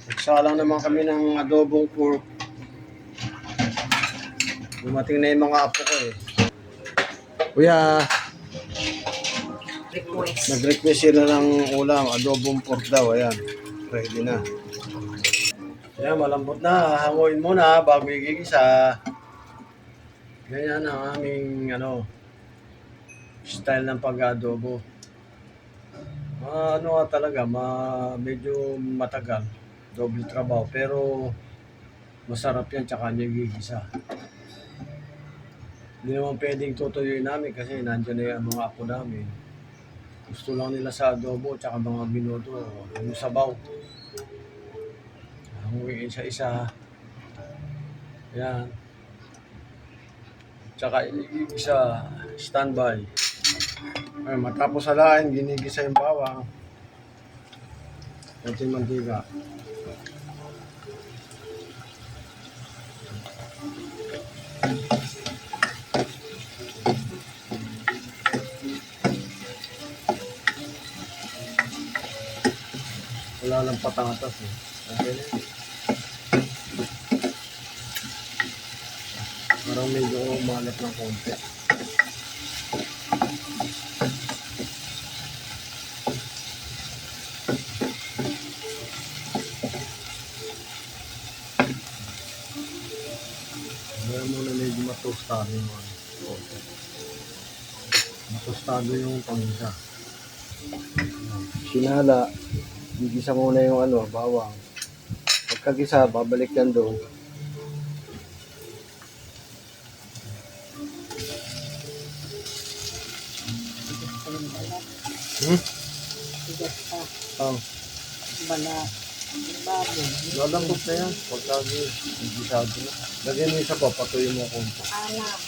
Nagsalang naman kami ng adobong pork. Dumating na yung mga apo ko eh. Kuya, nag-request sila ng ulam, adobong pork daw. Ayan, ready na. Ayan, malambot na. Hanguin muna bago igigisa. Ganyan ang aming style ng pag-adobo. Ano talaga, medyo matagal. Double trabaho. Pero masarap yan, tsaka niya gigisa. Hindi naman pwedeng tutuyuin namin kasi nandiyan na yung mga apo namin. Gusto lang nila sa adobo, tsaka mga binoto, yung sabaw. Hanguin isa-isa. Yan. Tsaka igigisa, standby. Ay, matapos alain, ginigisa yung bawang. Konting mantika. Wala lang patatas eh. Okay na. Parang medyo umalat ng konti. Meron muna medyo matostado yung konti. Matostado yung pangisa. Sinala, gigisa muna yung bawang. Pagkagisa, babalik yan doon. Oh. Balat. Baboy. Lalambot na yan. Pagkagisado na. Lagyan mo isa pa, patuloy mo konti. Anak.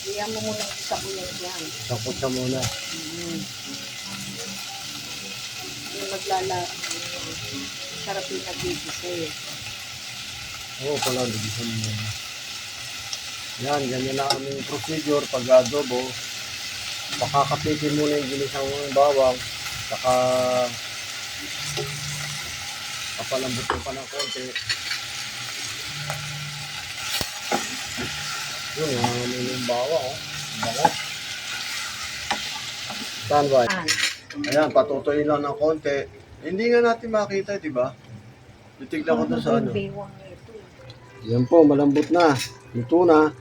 Iyan mo muna sa bulan yan. Sapot ka muna. Yung maglala. Sarap yung nagigis eh. Oo pala, nagisan mo muna. Yan, ganyan na aming procedure pag adobo. Pakakapitin muna yung ginisang bawang. Saka papalambot mo pa ng konti. Yun, hangamin yung bawang. Bango. Standby. Ayan, patutuin lang ng konti. Hindi nga natin makita, di ba? Titignan ko doon sa ano. Yan po, malambot na. Luto na.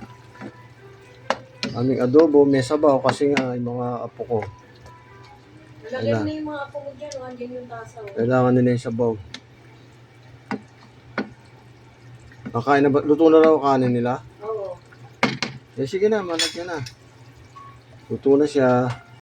Aming adobo, may sabaw kasi nga yung mga apo ko. Lagyan na yung mga apo mo dyan, andyan yung tasa. Kailangan nila yung sabaw. Nakain na ba? Luto na raw kanin nila? Oo. Eh sige na, malagyan na. Luto na siya.